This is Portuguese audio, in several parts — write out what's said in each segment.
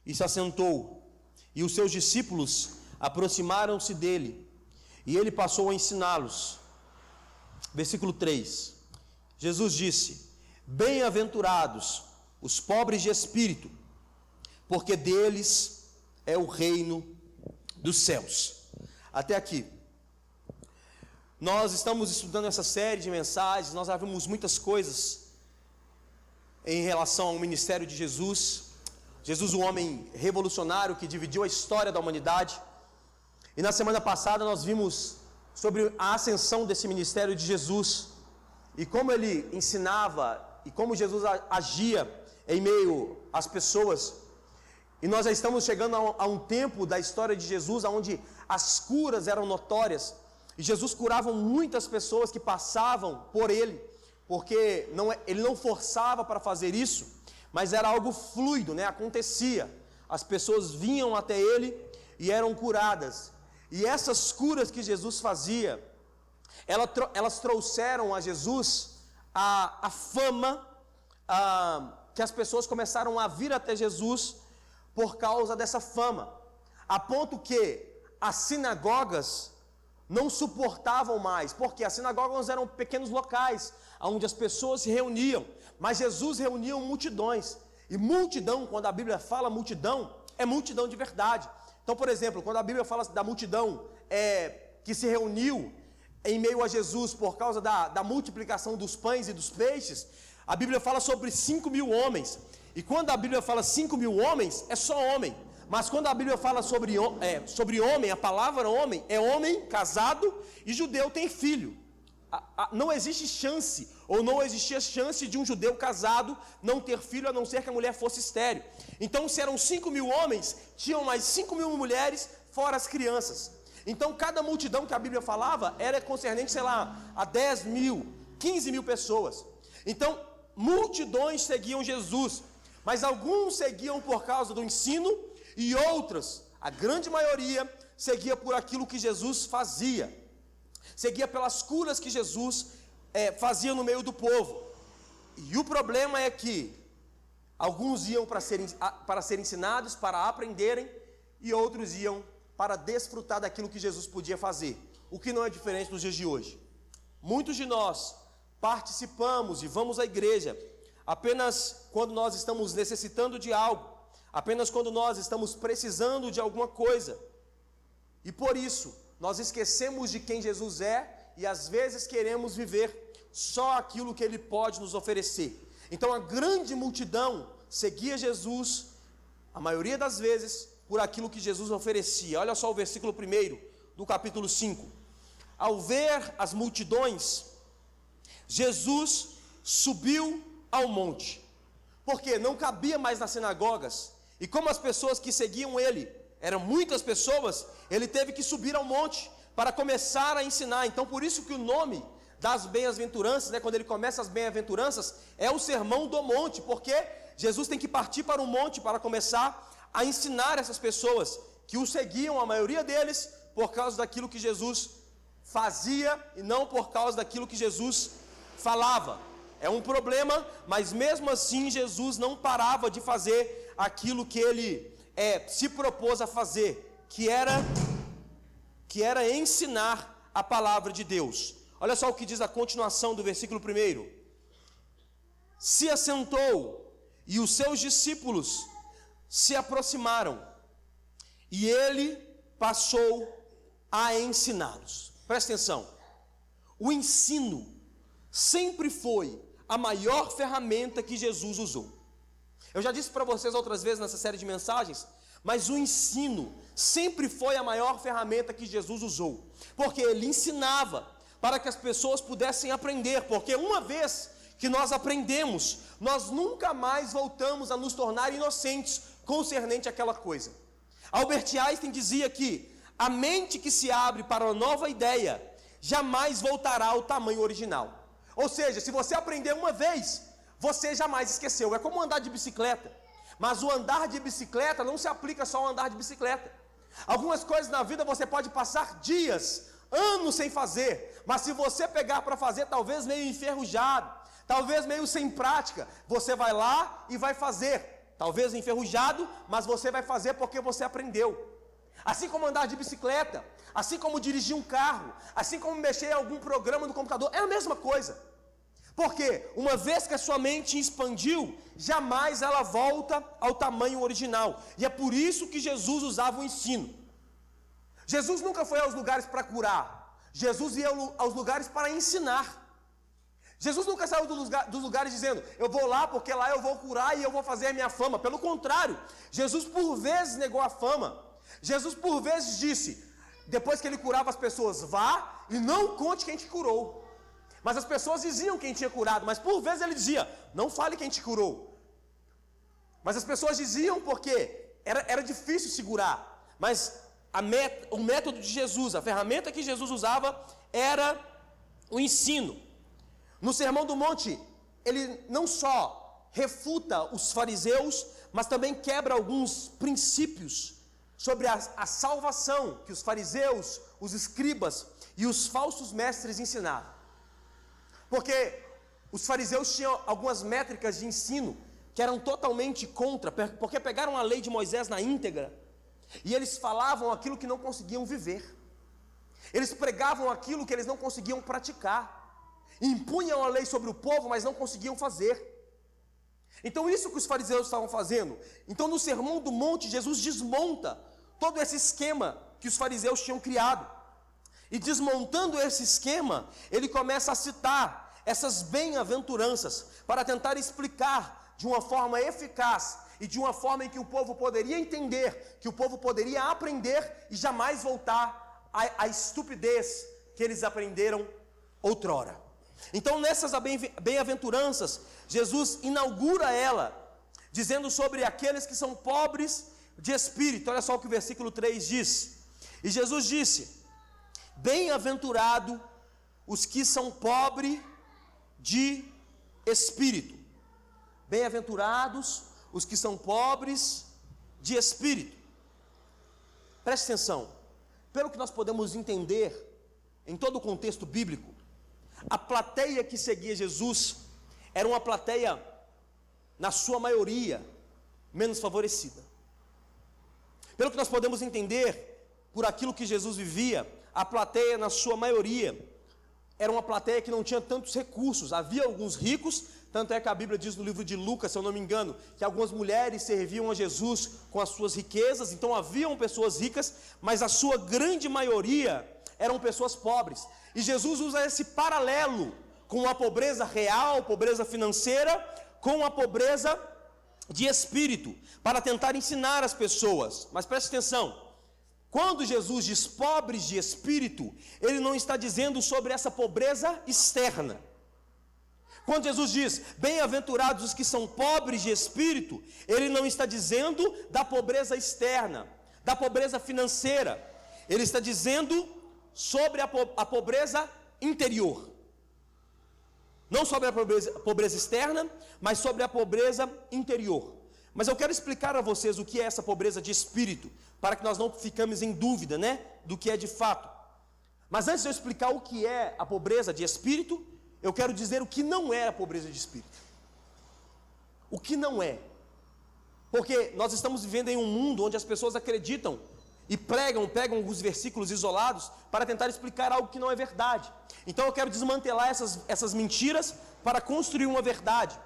e se assentou, e os seus discípulos aproximaram-se dele, e ele passou a ensiná-los. Versículo 3, Jesus disse: bem-aventurados os pobres de espírito, porque deles é o reino dos céus. Até aqui. Nós estamos estudando essa série de mensagens, nós já vimos muitas coisas em relação ao ministério de Jesus. Jesus, um homem revolucionário que dividiu a história da humanidade. E na semana passada nós vimos sobre a ascensão desse ministério de Jesus e como ele ensinava e como Jesus agia em meio às pessoas. E nós já estamos chegando a um tempo da história de Jesus onde as curas eram notórias. E Jesus curava muitas pessoas que passavam por ele, porque ele não forçava para fazer isso, mas era algo fluido, acontecia. As pessoas vinham até ele e eram curadas. E essas curas que Jesus fazia, elas trouxeram a Jesus a fama, que as pessoas começaram a vir até Jesus por causa dessa fama, a ponto que as sinagogas não suportavam mais, porque as sinagogas eram pequenos locais, onde as pessoas se reuniam, mas Jesus reunia multidões, e multidão, quando a Bíblia fala multidão, é multidão de verdade. Então, por exemplo, quando a Bíblia fala da multidão que se reuniu em meio a Jesus por causa da multiplicação dos pães e dos peixes, a Bíblia fala sobre 5.000 homens, e quando a Bíblia fala 5.000 homens, é só homem. Mas quando a Bíblia fala sobre homem, a palavra homem é homem casado e judeu tem filho. Não existe chance, ou não existia chance de um judeu casado não ter filho, a não ser que a mulher fosse estéril. Então, se eram 5.000 homens, tinham mais 5.000 mulheres, fora as crianças. Então, cada multidão que a Bíblia falava era concernente, a 10.000, 15.000 pessoas. Então, multidões seguiam Jesus, mas alguns seguiam por causa do ensino, e outras, a grande maioria, seguia por aquilo que Jesus fazia, seguia pelas curas que Jesus fazia no meio do povo. E o problema é que alguns iam para ser ensinados, para aprenderem, e outros iam para desfrutar daquilo que Jesus podia fazer, o que não é diferente nos dias de hoje. Muitos de nós participamos e vamos à igreja apenas quando nós estamos necessitando de algo, apenas quando nós estamos precisando de alguma coisa, e por isso nós esquecemos de quem Jesus é, e às vezes queremos viver só aquilo que Ele pode nos oferecer. Então a grande multidão seguia Jesus, a maioria das vezes, por aquilo que Jesus oferecia. Olha só o versículo 1 do capítulo 5. Ao ver as multidões, Jesus subiu ao monte, porque não cabia mais nas sinagogas. E como as pessoas que seguiam ele eram muitas pessoas, ele teve que subir ao monte para começar a ensinar. Então, por isso que o nome das bem-aventuranças, quando ele começa as bem-aventuranças, é o sermão do monte, porque Jesus tem que partir para o monte para começar a ensinar essas pessoas que o seguiam, a maioria deles, por causa daquilo que Jesus fazia e não por causa daquilo que Jesus falava. É um problema, mas mesmo assim Jesus não parava de fazer aquilo que ele se propôs a fazer, que era ensinar a palavra de Deus. Olha só o que diz a continuação do versículo 1. Se assentou e os seus discípulos se aproximaram, e ele passou a ensiná-los. Presta atenção, o ensino sempre foi a maior ferramenta que Jesus usou. Eu já disse para vocês outras vezes nessa série de mensagens, mas o ensino sempre foi a maior ferramenta que Jesus usou, porque ele ensinava para que as pessoas pudessem aprender, porque uma vez que nós aprendemos, nós nunca mais voltamos a nos tornar inocentes concernente àquela coisa. Albert Einstein dizia que a mente que se abre para uma nova ideia jamais voltará ao tamanho original. Ou seja, se você aprender uma vez, você jamais esqueceu. É como andar de bicicleta. Mas o andar de bicicleta não se aplica só ao andar de bicicleta. Algumas coisas na vida você pode passar dias, anos sem fazer, mas se você pegar para fazer, talvez meio enferrujado, talvez meio sem prática, você vai lá e vai fazer. talvez enferrujado, mas você vai fazer porque você aprendeu. Assim como andar de bicicleta, assim como dirigir um carro, assim como mexer em algum programa no computador, é a mesma coisa. Porque uma vez que a sua mente expandiu, jamais ela volta ao tamanho original. E é por isso que Jesus usava o ensino. Jesus nunca foi aos lugares para curar. Jesus ia aos lugares para ensinar. Jesus nunca saiu dos lugares dizendo, eu vou lá porque lá eu vou curar e eu vou fazer a minha fama. Pelo contrário, Jesus por vezes negou a fama. Jesus por vezes disse, depois que ele curava as pessoas, vá e não conte quem te curou. Mas as pessoas diziam quem tinha curado, mas por vezes ele dizia, não fale quem te curou. Mas as pessoas diziam porque era difícil segurar. Mas o método de Jesus, a ferramenta que Jesus usava era o ensino. No Sermão do Monte, ele não só refuta os fariseus, mas também quebra alguns princípios sobre a salvação que os fariseus, os escribas e os falsos mestres ensinaram. Porque os fariseus tinham algumas métricas de ensino que eram totalmente contra, porque pegaram a lei de Moisés na íntegra e eles falavam aquilo que não conseguiam viver. Eles pregavam aquilo que eles não conseguiam praticar. Impunham a lei sobre o povo, mas não conseguiam fazer. Então isso que os fariseus estavam fazendo. Então no Sermão do Monte, Jesus desmonta todo esse esquema que os fariseus tinham criado. E desmontando esse esquema, ele começa a citar essas bem-aventuranças para tentar explicar de uma forma eficaz e de uma forma em que o povo poderia entender, que o povo poderia aprender e jamais voltar à estupidez que eles aprenderam outrora. Então nessas bem-aventuranças, Jesus inaugura ela, dizendo sobre aqueles que são pobres de espírito. Olha só o que o versículo 3 diz. E Jesus disse, bem-aventurado os que são pobres de espírito. Bem-aventurados os que são pobres de espírito. Preste atenção, pelo que nós podemos entender, em todo o contexto bíblico, a plateia que seguia Jesus era uma plateia, na sua maioria, menos favorecida. Pelo que nós podemos entender, por aquilo que Jesus vivia, a plateia, na sua maioria, era uma plateia que não tinha tantos recursos. Havia alguns ricos, tanto é que a Bíblia diz no livro de Lucas, se eu não me engano, que algumas mulheres serviam a Jesus com as suas riquezas. Então haviam pessoas ricas, mas a sua grande maioria eram pessoas pobres. E Jesus usa esse paralelo com a pobreza real, pobreza financeira, com a pobreza de espírito, para tentar ensinar as pessoas. Mas preste atenção, quando Jesus diz pobres de espírito, ele não está dizendo sobre essa pobreza externa. Quando Jesus diz bem-aventurados os que são pobres de espírito, ele não está dizendo da pobreza externa, da pobreza financeira. Ele está dizendo sobre a pobreza interior. Não sobre a pobreza externa, mas sobre a pobreza interior. Mas eu quero explicar a vocês o que é essa pobreza de espírito, para que nós não ficamos em dúvida, do que é de fato. Mas antes de eu explicar o que é a pobreza de espírito, eu quero dizer o que não é a pobreza de espírito. O que não é. Porque nós estamos vivendo em um mundo onde as pessoas acreditam e pegam alguns versículos isolados para tentar explicar algo que não é verdade. Então eu quero desmantelar essas mentiras para construir uma verdade.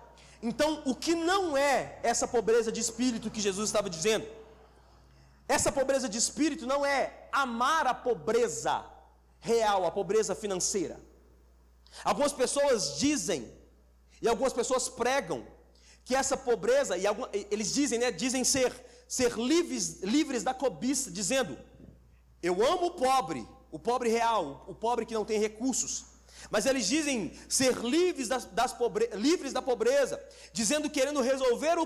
Então o que não é essa pobreza de espírito que Jesus estava dizendo? Essa pobreza de espírito não é amar a pobreza real, a pobreza financeira. Algumas pessoas dizem, e algumas pessoas pregam, que essa pobreza, e eles dizem, dizem ser livres da cobiça, dizendo, eu amo o pobre real, o pobre que não tem recursos, mas eles dizem ser livres livres da pobreza, dizendo, querendo resolver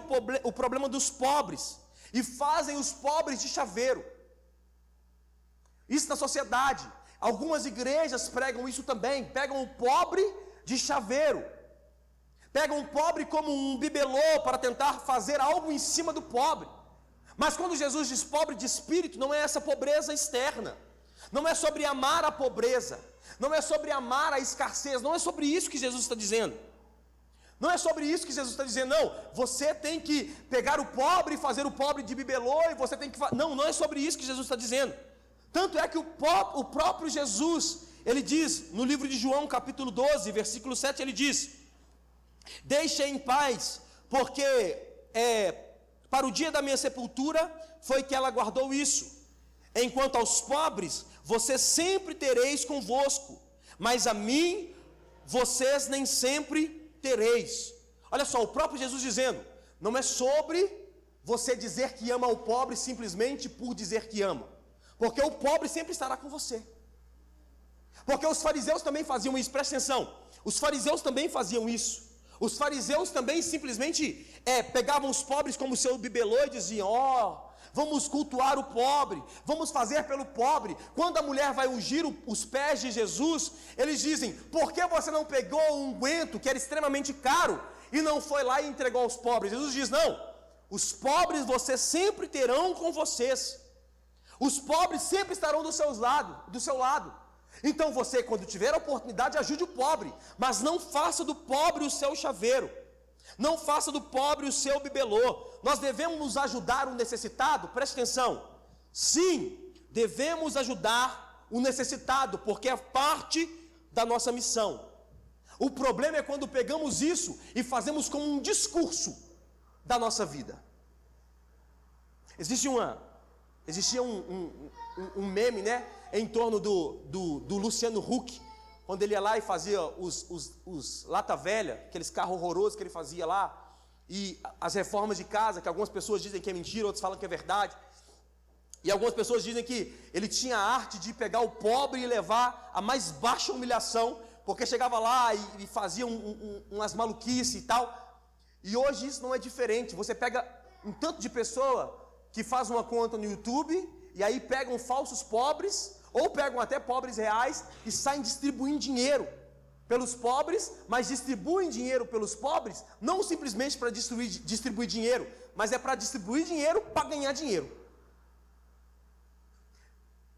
o problema dos pobres, e fazem os pobres de chaveiro. Isso na sociedade. Algumas igrejas pregam isso também, pegam o pobre de chaveiro, pegam o pobre como um bibelô para tentar fazer algo em cima do pobre. Mas quando Jesus diz pobre de espírito, não é essa pobreza externa, não é sobre amar a pobreza, não é sobre amar a escassez, não é sobre isso que Jesus está dizendo. Não é sobre isso que Jesus está dizendo, não. Você tem que pegar o pobre e fazer o pobre de bibelô, e você tem que... Não é sobre isso que Jesus está dizendo. Tanto é que o próprio Jesus, ele diz, no livro de João, capítulo 12, versículo 7, ele diz: deixe em paz, porque para o dia da minha sepultura foi que ela guardou isso. Enquanto aos pobres, vocês sempre tereis convosco, mas a mim, vocês nem sempre tereis. Olha só, o próprio Jesus dizendo, não é sobre você dizer que ama o pobre simplesmente por dizer que ama, porque o pobre sempre estará com você. Porque os fariseus também faziam isso, presta atenção, os fariseus também faziam isso. Os fariseus também simplesmente pegavam os pobres como seu bibelô e diziam, vamos cultuar o pobre, vamos fazer pelo pobre. Quando a mulher vai ungir os pés de Jesus, eles dizem, por que você não pegou o unguento, que era extremamente caro, e não foi lá e entregou aos pobres? Jesus diz, não, os pobres vocês sempre terão com vocês, os pobres sempre estarão do seu lado. Então você, quando tiver a oportunidade, ajude o pobre, mas não faça do pobre o seu chaveiro, não faça do pobre o seu bibelô. Nós devemos ajudar o necessitado, preste atenção, sim, devemos ajudar o necessitado, porque é parte da nossa missão. O problema é quando pegamos isso e fazemos como um discurso da nossa vida. Existia um meme, né, em torno do Luciano Huck, quando ele ia lá e fazia os lata velha, aqueles carros horrorosos que ele fazia lá, e as reformas de casa, que algumas pessoas dizem que é mentira, outras falam que é verdade, e algumas pessoas dizem que ele tinha a arte de pegar o pobre e levar a mais baixa humilhação, porque chegava lá e fazia umas maluquices e tal. E hoje isso não é diferente. Você pega um tanto de pessoa que faz uma conta no YouTube, e aí pegam falsos pobres, ou pegam até pobres reais, e saem distribuindo dinheiro pelos pobres, mas distribuem dinheiro pelos pobres, não simplesmente para distribuir dinheiro, mas é para distribuir dinheiro para ganhar dinheiro.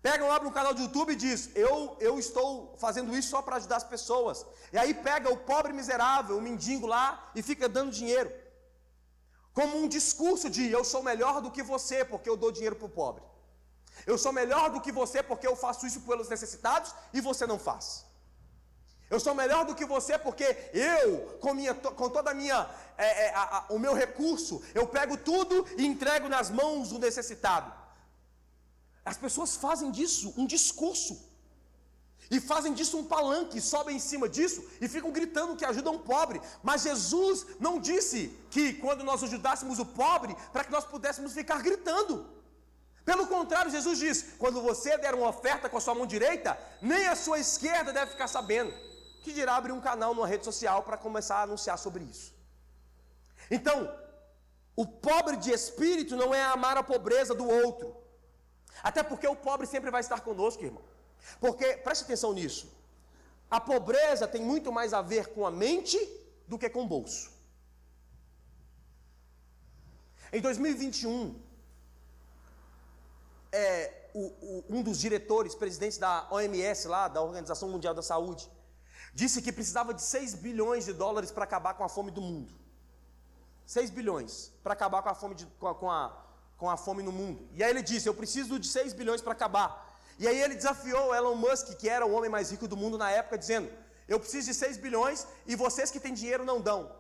Pegam, abrem um canal de YouTube e diz, eu estou fazendo isso só para ajudar as pessoas. E aí pega o pobre miserável, o mendigo lá, e fica dando dinheiro. Como um discurso de, eu sou melhor do que você, porque eu dou dinheiro para o pobre. Eu sou melhor do que você, porque eu faço isso pelos necessitados, e você não faz. Eu sou melhor do que você, porque eu, com toda o meu recurso, eu pego tudo e entrego nas mãos do necessitado. As pessoas fazem disso um discurso, e fazem disso um palanque, sobem em cima disso, e ficam gritando que ajudam o pobre. Mas Jesus não disse que quando nós ajudássemos o pobre, para que nós pudéssemos ficar gritando. Pelo contrário, Jesus diz, quando você der uma oferta com a sua mão direita, nem a sua esquerda deve ficar sabendo. Que dirá abrir um canal numa rede social para começar a anunciar sobre isso. Então, o pobre de espírito não é amar a pobreza do outro. Até porque o pobre sempre vai estar conosco, irmão. Porque, preste atenção nisso, a pobreza tem muito mais a ver com a mente do que com o bolso. Em 2021, um dos diretores, presidentes da OMS lá, da Organização Mundial da Saúde, disse que precisava de 6 bilhões de dólares para acabar com a fome do mundo. 6 bilhões para acabar com a fome, com a fome no mundo. E aí ele disse, eu preciso de 6 bilhões para acabar. E aí ele desafiou o Elon Musk, que era o homem mais rico do mundo na época, dizendo, eu preciso de 6 bilhões e vocês que têm dinheiro não dão.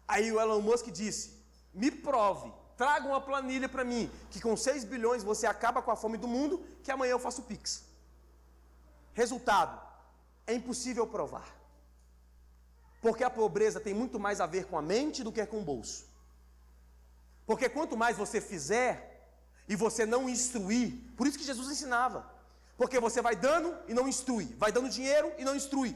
Aí o Elon Musk disse, me prove, traga uma planilha para mim, que com 6 bilhões você acaba com a fome do mundo, que amanhã eu faço o Pix. Resultado, é impossível provar. Porque a pobreza tem muito mais a ver com a mente do que com o bolso. Porque quanto mais você fizer, e você não instruir, por isso que Jesus ensinava, porque você vai dando e não instrui, vai dando dinheiro e não instrui,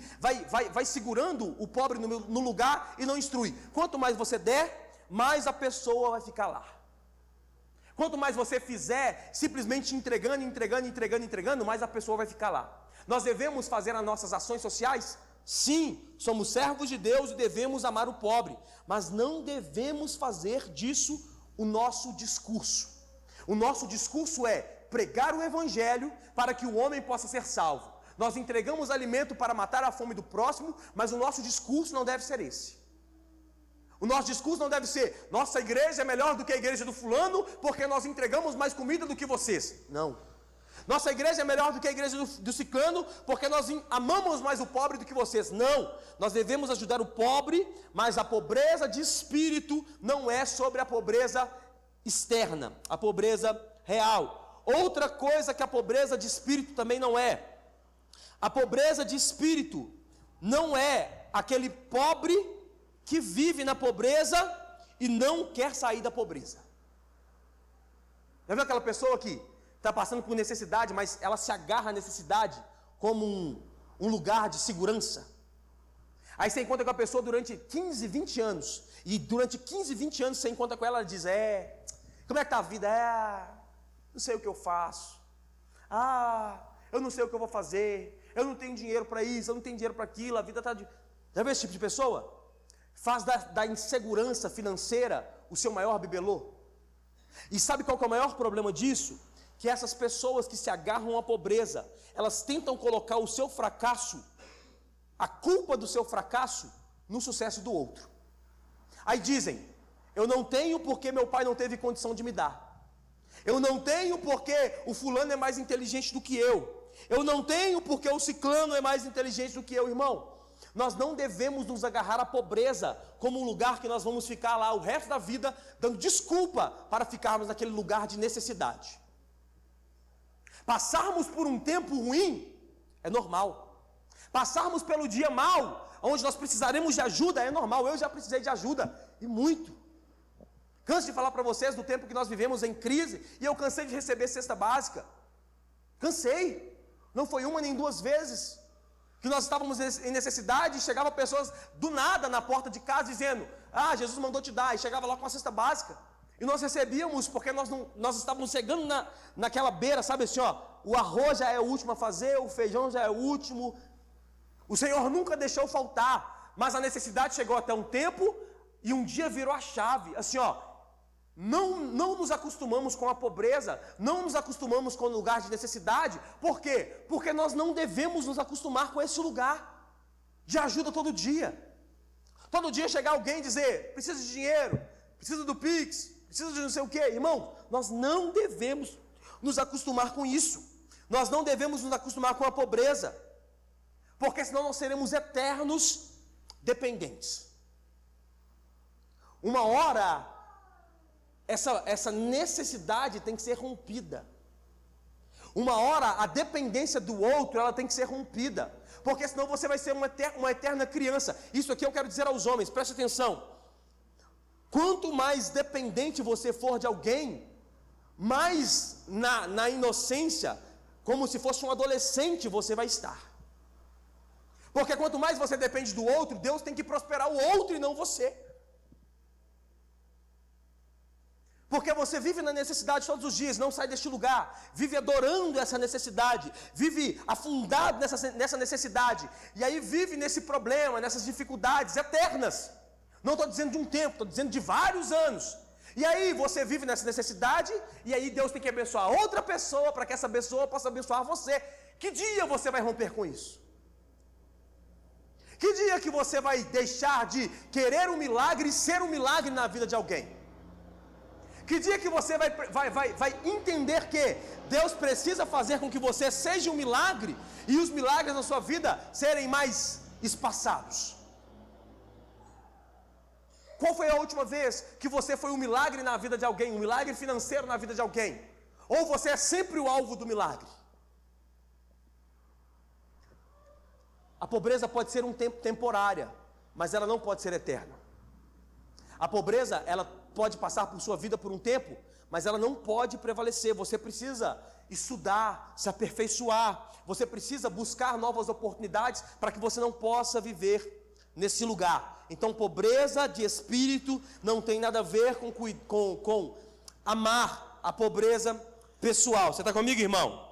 vai segurando o pobre no lugar e não instrui. Quanto mais você der, mais a pessoa vai ficar lá. Quanto mais você fizer, simplesmente entregando, mais a pessoa vai ficar lá. Nós devemos fazer as nossas ações sociais? Sim, somos servos de Deus e devemos amar o pobre, mas não devemos fazer disso o nosso discurso. O nosso discurso é pregar o evangelho para que o homem possa ser salvo. Nós entregamos alimento para matar a fome do próximo, mas o nosso discurso não deve ser esse. O nosso discurso não deve ser: nossa igreja é melhor do que a igreja do fulano, porque nós entregamos mais comida do que vocês. Não. Nossa igreja é melhor do que a igreja do ciclano, porque nós amamos mais o pobre do que vocês. Não. Nós devemos ajudar o pobre, mas a pobreza de espírito não é sobre a pobreza externa, a pobreza real. Outra coisa que a pobreza de espírito também não é. A pobreza de espírito não é aquele pobre que vive na pobreza e não quer sair da pobreza. Já viu aquela pessoa que está passando por necessidade, mas ela se agarra à necessidade como um lugar de segurança? Aí você encontra com a pessoa durante 15, 20 anos, e durante 15, 20 anos você encontra com ela e diz: como é que está a vida? Não sei o que eu faço. Eu não sei o que eu vou fazer. Eu não tenho dinheiro para isso, eu não tenho dinheiro para aquilo, a vida está... Já viu esse tipo de pessoa? Faz da insegurança financeira o seu maior bibelô. E sabe qual que é o maior problema disso? Que essas pessoas que se agarram à pobreza, elas tentam colocar o seu fracasso, a culpa do seu fracasso, no sucesso do outro. Aí dizem: eu não tenho porque meu pai não teve condição de me dar. Eu não tenho porque o fulano é mais inteligente do que eu. Eu não tenho porque o ciclano é mais inteligente do que eu. Irmão, nós não devemos nos agarrar à pobreza como um lugar que nós vamos ficar lá o resto da vida dando desculpa para ficarmos naquele lugar de necessidade. Passarmos por um tempo ruim é normal. Passarmos pelo dia mal, onde nós precisaremos de ajuda, é normal. Eu já precisei de ajuda, e muito. Canso de falar para vocês do tempo que nós vivemos em crise, e eu cansei de receber cesta básica. Cansei. Não foi uma nem duas vezes que nós estávamos em necessidade e chegavam pessoas do nada na porta de casa dizendo: Jesus mandou te dar, e chegava lá com a cesta básica. E nós recebíamos, porque nós estávamos chegando naquela beira, sabe assim, o arroz já é o último a fazer, o feijão já é o último. O Senhor nunca deixou faltar, mas a necessidade chegou até um tempo e um dia virou a chave, assim, não nos acostumamos com a pobreza, não nos acostumamos com o lugar de necessidade. Por quê? Porque nós não devemos nos acostumar com esse lugar de ajuda todo dia. Todo dia chegar alguém e dizer: precisa de dinheiro, precisa do Pix, precisa de não sei o quê. Irmão, nós não devemos nos acostumar com isso. Nós não devemos nos acostumar com a pobreza, porque senão nós seremos eternos dependentes. Uma hora, essa necessidade tem que ser rompida. Uma hora, a dependência do outro, ela tem que ser rompida, porque senão você vai ser uma eterna criança. Isso aqui eu quero dizer aos homens, preste atenção. Quanto mais dependente você for de alguém, mais na inocência, como se fosse um adolescente, você vai estar. Porque quanto mais você depende do outro, Deus tem que prosperar o outro e não você. Porque você vive na necessidade todos os dias, não sai deste lugar, vive adorando essa necessidade, vive afundado nessa necessidade, e aí vive nesse problema, nessas dificuldades eternas. Não estou dizendo de um tempo, estou dizendo de vários anos. E aí você vive nessa necessidade, e aí Deus tem que abençoar outra pessoa, para que essa pessoa possa abençoar você. Que dia você vai romper com isso? Que dia que você vai deixar de querer um milagre e ser um milagre na vida de alguém? Que dia que você vai entender que Deus precisa fazer com que você seja um milagre e os milagres na sua vida serem mais espaçados? Qual foi a última vez que você foi um milagre na vida de alguém, um milagre financeiro na vida de alguém? Ou você é sempre o alvo do milagre? A pobreza pode ser um tempo temporária, mas ela não pode ser eterna. A pobreza, ela pode passar por sua vida por um tempo, mas ela não pode prevalecer. Você precisa estudar, se aperfeiçoar, você precisa buscar novas oportunidades para que você não possa viver nesse lugar. Então, pobreza de espírito não tem nada a ver com amar a pobreza pessoal. Você está comigo, irmão?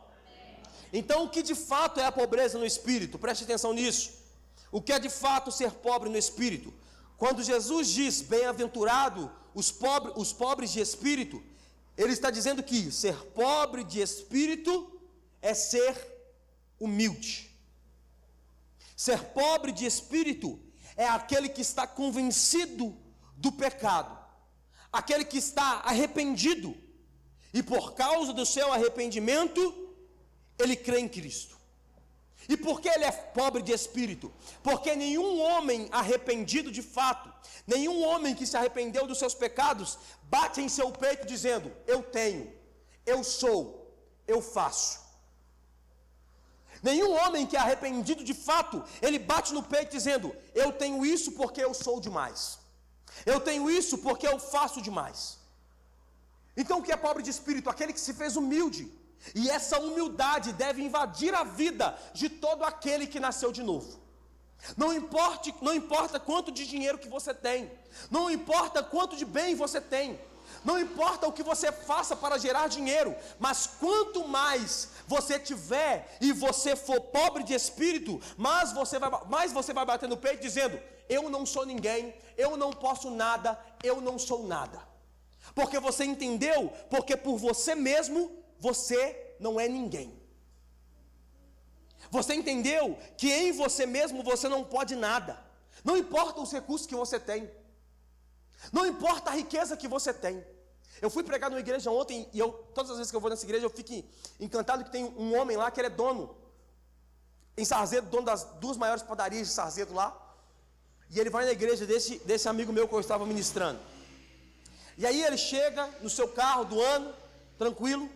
Então, o que de fato é a pobreza no espírito? Preste atenção nisso. O que é de fato ser pobre no espírito? Quando Jesus diz: bem-aventurado os pobres de espírito, Ele está dizendo que ser pobre de espírito é ser humilde. Ser pobre de espírito é aquele que está convencido do pecado, aquele que está arrependido, e por causa do seu arrependimento, ele crê em Cristo. E por que ele é pobre de espírito? Porque nenhum homem arrependido de fato, nenhum homem que se arrependeu dos seus pecados, bate em seu peito dizendo: eu tenho, eu sou, eu faço. Nenhum homem que é arrependido de fato, ele bate no peito dizendo: eu tenho isso porque eu sou demais, eu tenho isso porque eu faço demais. Então o que é pobre de espírito? Aquele que se fez humilde. E essa humildade deve invadir a vida de todo aquele que nasceu de novo. Não importa quanto de dinheiro que você tem, não importa quanto de bem você tem, não importa o que você faça para gerar dinheiro, mas quanto mais você tiver e você for pobre de espírito, mais você vai bater no peito dizendo: eu não sou ninguém, eu não posso nada, eu não sou nada. Porque você entendeu, porque por você mesmo você não é ninguém. Você entendeu que em você mesmo você não pode nada. Não importa os recursos que você tem, não importa a riqueza que você tem. Eu fui pregar numa igreja ontem, e todas as vezes que eu vou nessa igreja eu fico encantado que tem um homem lá que ele é dono, em Sarzedo, dono das 2 maiores padarias de Sarzedo lá. E ele vai na igreja desse amigo meu que eu estava ministrando. E aí ele chega no seu carro do ano, tranquilo,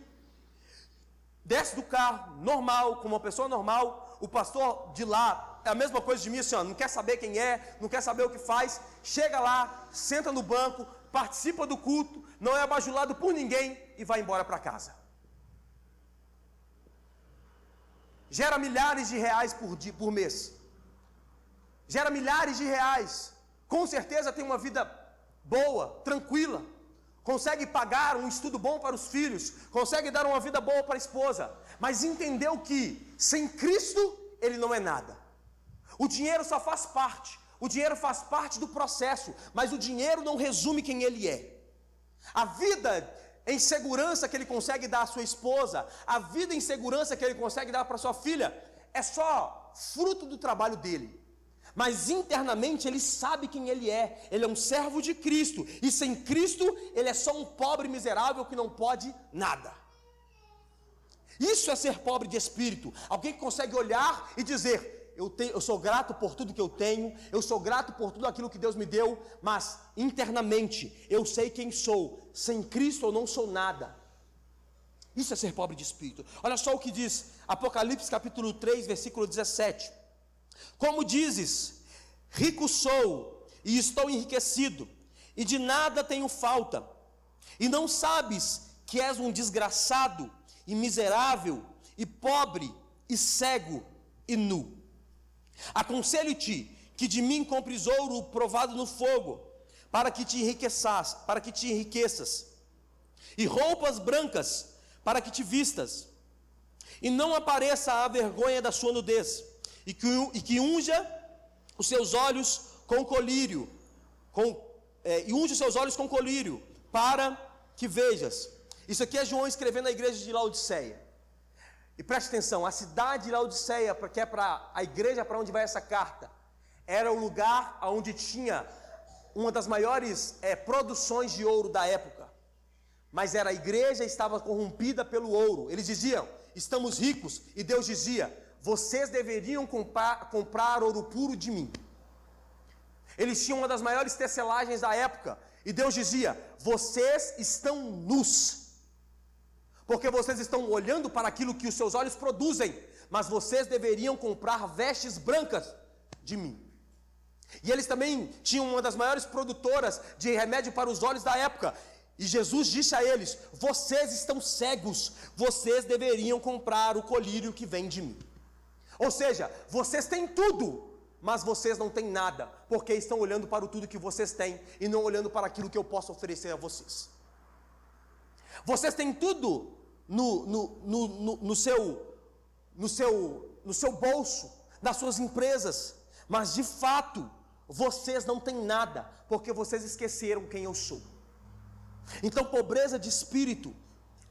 desce do carro, normal, como uma pessoa normal. O pastor de lá é a mesma coisa de mim, assim, ó, não quer saber quem é, não quer saber o que faz. Chega lá, senta no banco, participa do culto, não é abajulado por ninguém e vai embora para casa. Gera milhares de reais por mês. Gera milhares de reais. Com certeza tem uma vida boa, tranquila. Consegue pagar um estudo bom para os filhos, consegue dar uma vida boa para a esposa, mas entendeu que sem Cristo ele não é nada. O dinheiro só faz parte, o dinheiro faz parte do processo, mas o dinheiro não resume quem ele é. A vida em segurança que ele consegue dar à sua esposa, a vida em segurança que ele consegue dar para sua filha, é só fruto do trabalho dele. Mas internamente ele sabe quem ele é. Ele é um servo de Cristo. E sem Cristo ele é só um pobre miserável que não pode nada. Isso é ser pobre de espírito. Alguém que consegue olhar e dizer: eu sou grato por tudo que eu tenho, eu sou grato por tudo aquilo que Deus me deu, mas internamente eu sei quem sou. Sem Cristo eu não sou nada. Isso é ser pobre de espírito. Olha só o que diz Apocalipse capítulo 3, versículo 17. Como dizes: rico sou e estou enriquecido, e de nada tenho falta, e não sabes que és um desgraçado, e miserável, e pobre, e cego, e nu. Aconselho-te que de mim compres ouro provado no fogo, para que te enriqueças, e roupas brancas, para que te vistas, e não apareça a vergonha da sua nudez, e que unja os seus olhos com colírio, para que vejas. Isso aqui é João escrevendo à igreja de Laodiceia. E preste atenção, a cidade de Laodiceia, que é para a igreja para onde vai essa carta, era o lugar onde tinha uma das maiores produções de ouro da época. Mas a igreja estava corrompida pelo ouro. Eles diziam: estamos ricos, e Deus dizia: vocês deveriam comprar ouro puro de mim. Eles tinham uma das maiores tecelagens da época, e Deus dizia: vocês estão nus, porque vocês estão olhando para aquilo que os seus olhos produzem, mas vocês deveriam comprar vestes brancas de mim. E eles também tinham uma das maiores produtoras de remédio para os olhos da época, e Jesus disse a eles: vocês estão cegos, vocês deveriam comprar o colírio que vem de mim. Ou seja, vocês têm tudo, mas vocês não têm nada, porque estão olhando para o tudo que vocês têm, e não olhando para aquilo que eu posso oferecer a vocês. Vocês têm tudo no seu bolso, nas suas empresas, mas de fato, vocês não têm nada, porque vocês esqueceram quem eu sou. Então, pobreza de espírito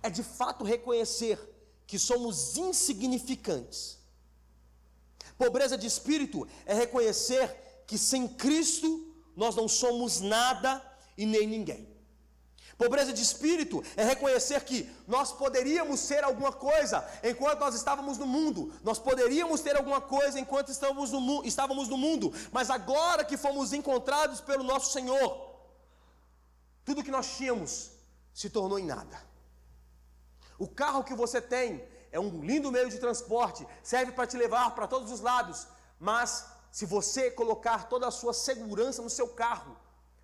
é de fato reconhecer que somos insignificantes. Pobreza de espírito é reconhecer que sem Cristo nós não somos nada e nem ninguém. Pobreza de espírito é reconhecer que nós poderíamos ser alguma coisa enquanto nós estávamos no mundo. Nós poderíamos ter alguma coisa enquanto estávamos no mundo. Mas agora que fomos encontrados pelo nosso Senhor, tudo que nós tínhamos se tornou em nada. O carro que você tem é um lindo meio de transporte, serve para te levar para todos os lados. Mas se você colocar toda a sua segurança no seu carro,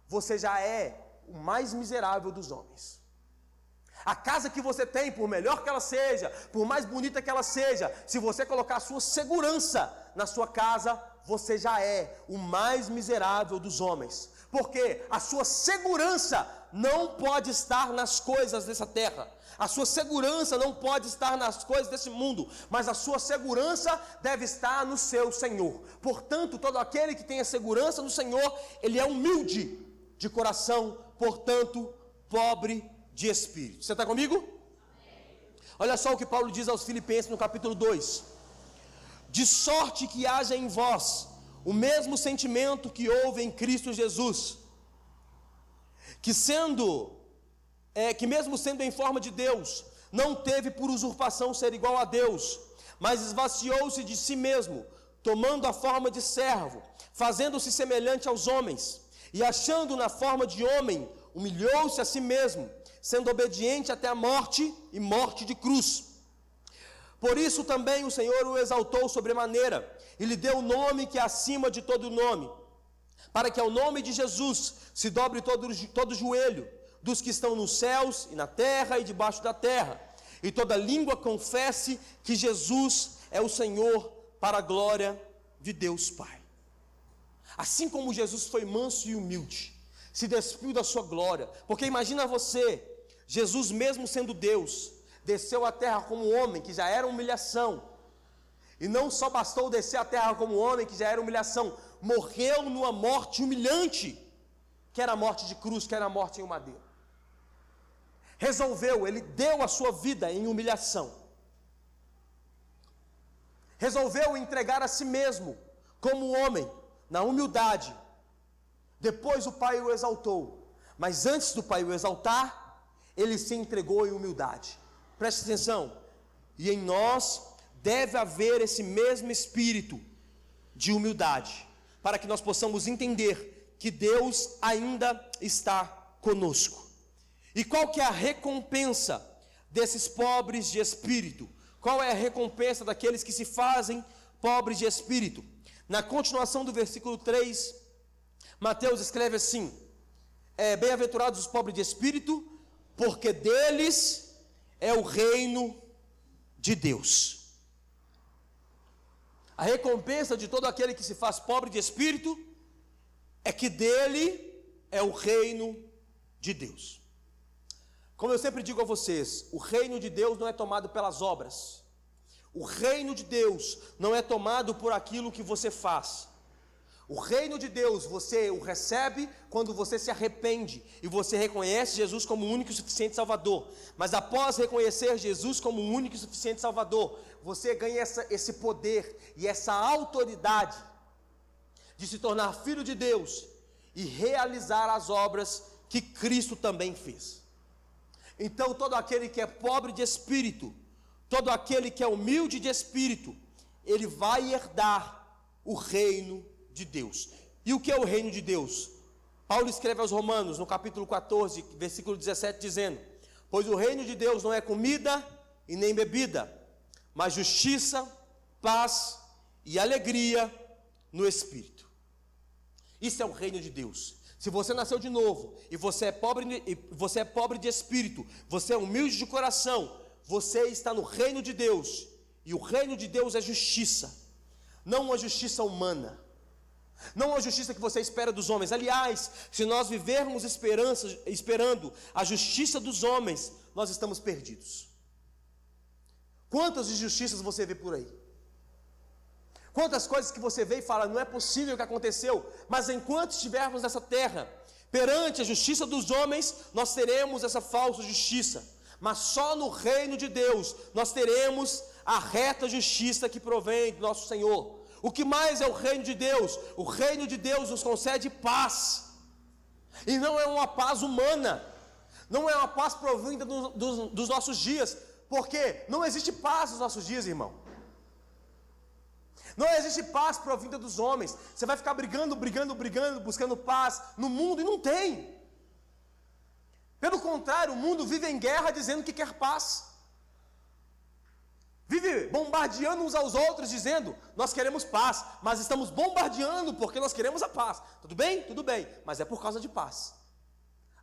você já é o mais miserável dos homens. A casa que você tem, por melhor que ela seja, por mais bonita que ela seja, se você colocar a sua segurança na sua casa, você já é o mais miserável dos homens. Porque a sua segurança não pode estar nas coisas dessa terra. A sua segurança não pode estar nas coisas desse mundo, mas a sua segurança deve estar no seu Senhor. Portanto, todo aquele que tem a segurança no Senhor, ele é humilde de coração, portanto, pobre de espírito. Você está comigo? Amém. Olha só o que Paulo diz aos Filipenses no capítulo 2. De sorte que haja em vós o mesmo sentimento que houve em Cristo Jesus, que mesmo sendo em forma de Deus, não teve por usurpação ser igual a Deus, mas esvaziou-se de si mesmo, tomando a forma de servo, fazendo-se semelhante aos homens, e achando na forma de homem, humilhou-se a si mesmo, sendo obediente até a morte e morte de cruz. Por isso também o Senhor o exaltou sobremaneira, e lhe deu o nome que é acima de todo nome, para que ao nome de Jesus se dobre todo joelho, dos que estão nos céus e na terra e debaixo da terra, e toda língua confesse que Jesus é o Senhor, para a glória de Deus Pai. Assim como Jesus foi manso e humilde, se despiu da sua glória, porque imagina você, Jesus mesmo sendo Deus, desceu à terra como homem, que já era humilhação, e não só bastou descer à terra como homem, que já era humilhação, morreu numa morte humilhante, que era a morte de cruz, que era a morte em um madeiro. Ele deu a sua vida em humilhação, resolveu entregar a si mesmo, como homem, na humildade. Depois o Pai o exaltou, mas antes do Pai o exaltar, ele se entregou em humildade. Preste atenção, e em nós deve haver esse mesmo espírito de humildade, para que nós possamos entender que Deus ainda está conosco. E qual que é a recompensa desses pobres de espírito? Qual é a recompensa daqueles que se fazem pobres de espírito? Na continuação do versículo 3, Mateus escreve assim: bem-aventurados os pobres de espírito, porque deles é o reino de Deus. A recompensa de todo aquele que se faz pobre de espírito é que dele é o reino de Deus. Como eu sempre digo a vocês, o reino de Deus não é tomado pelas obras. O reino de Deus não é tomado por aquilo que você faz. O reino de Deus você o recebe quando você se arrepende e você reconhece Jesus como o único e suficiente Salvador. Mas após reconhecer Jesus como o único e suficiente Salvador, você ganha esse poder e essa autoridade de se tornar filho de Deus e realizar as obras que Cristo também fez. Então todo aquele que é pobre de espírito, todo aquele que é humilde de espírito, ele vai herdar o reino de Deus. E o que é o reino de Deus? Paulo escreve aos Romanos, no capítulo 14, versículo 17, dizendo: pois o reino de Deus não é comida e nem bebida, mas justiça, paz e alegria no Espírito. Isso é o reino de Deus. Se você nasceu de novo e você é pobre de espírito, você é humilde de coração, você está no reino de Deus. E o reino de Deus é justiça, não uma justiça humana, não uma justiça que você espera dos homens. Aliás, se nós vivermos esperando a justiça dos homens, nós estamos perdidos. Quantas injustiças você vê por aí? Quantas coisas que você vê e fala, não é possível o que aconteceu, mas enquanto estivermos nessa terra, perante a justiça dos homens, nós teremos essa falsa justiça, mas só no reino de Deus, nós teremos a reta justiça que provém do nosso Senhor. O que mais é o reino de Deus? O reino de Deus nos concede paz. E não é uma paz humana, não é uma paz provinda dos nossos dias, porque não existe paz nos nossos dias, irmão. Não existe paz provinda dos homens. Você vai ficar brigando, buscando paz no mundo, e não tem. Pelo contrário, o mundo vive em guerra dizendo que quer paz. Vive bombardeando uns aos outros, dizendo, nós queremos paz, mas estamos bombardeando porque nós queremos a paz. Tudo bem? Tudo bem, mas é por causa de paz.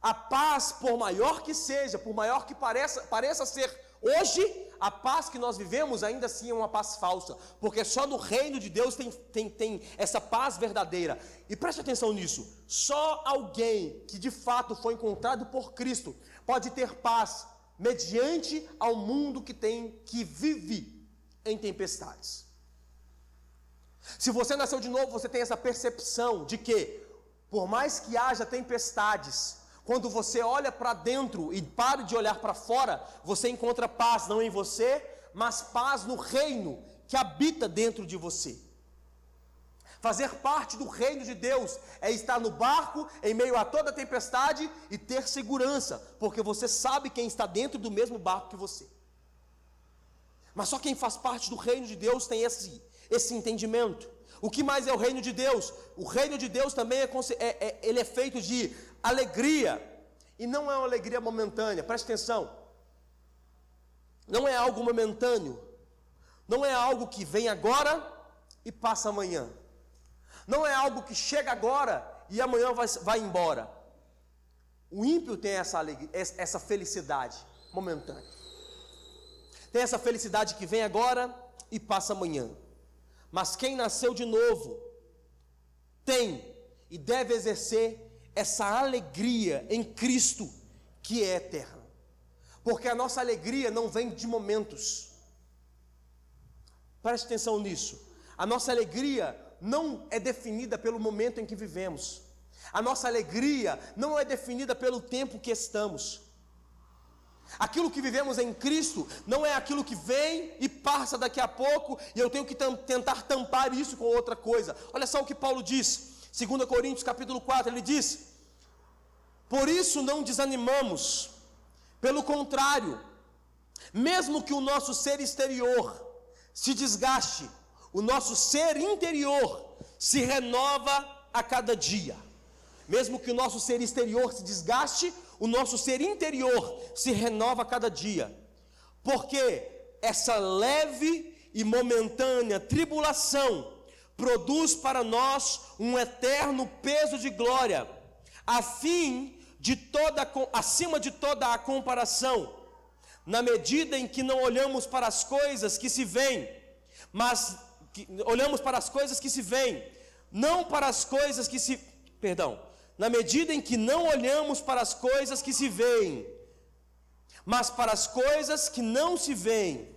A paz, por maior que seja, por maior que pareça ser hoje, a paz que nós vivemos ainda assim é uma paz falsa, porque só no reino de Deus tem essa paz verdadeira. E preste atenção nisso, só alguém que de fato foi encontrado por Cristo pode ter paz mediante ao mundo que vive em tempestades. Se você nasceu de novo, você tem essa percepção de que, por mais que haja tempestades, quando você olha para dentro e para de olhar para fora, você encontra paz não em você, mas paz no reino que habita dentro de você. Fazer parte do reino de Deus é estar no barco em meio a toda tempestade e ter segurança, porque você sabe quem está dentro do mesmo barco que você. Mas só quem faz parte do reino de Deus tem esse entendimento. O que mais é o reino de Deus? O reino de Deus também ele é feito de alegria, e não é uma alegria momentânea, preste atenção. Não é algo momentâneo, não é algo que vem agora e passa amanhã. Não é algo que chega agora e amanhã vai embora. O ímpio tem essa alegria, essa felicidade momentânea. Tem essa felicidade que vem agora e passa amanhã. Mas quem nasceu de novo tem e deve exercer essa alegria em Cristo que é eterna. Porque a nossa alegria não vem de momentos. Preste atenção nisso. A nossa alegria não é definida pelo momento em que vivemos. A nossa alegria não é definida pelo tempo que estamos. Aquilo que vivemos em Cristo não é aquilo que vem e passa daqui a pouco e eu tenho que tentar tampar isso com outra coisa. Olha só o que Paulo diz, 2 Coríntios capítulo 4, ele diz: por isso não desanimamos, pelo contrário, mesmo que o nosso ser exterior se desgaste, o nosso ser interior se renova a cada dia. Mesmo que o nosso ser exterior se desgaste, o nosso ser interior se renova a cada dia. Porque essa leve e momentânea tribulação produz para nós um eterno peso de glória, acima de toda a comparação, na medida em que não olhamos para as coisas que se veem, mas olhamos para as coisas que se veem, não para as coisas que se... na medida em que não olhamos para as coisas que se veem, mas para as coisas que não se veem,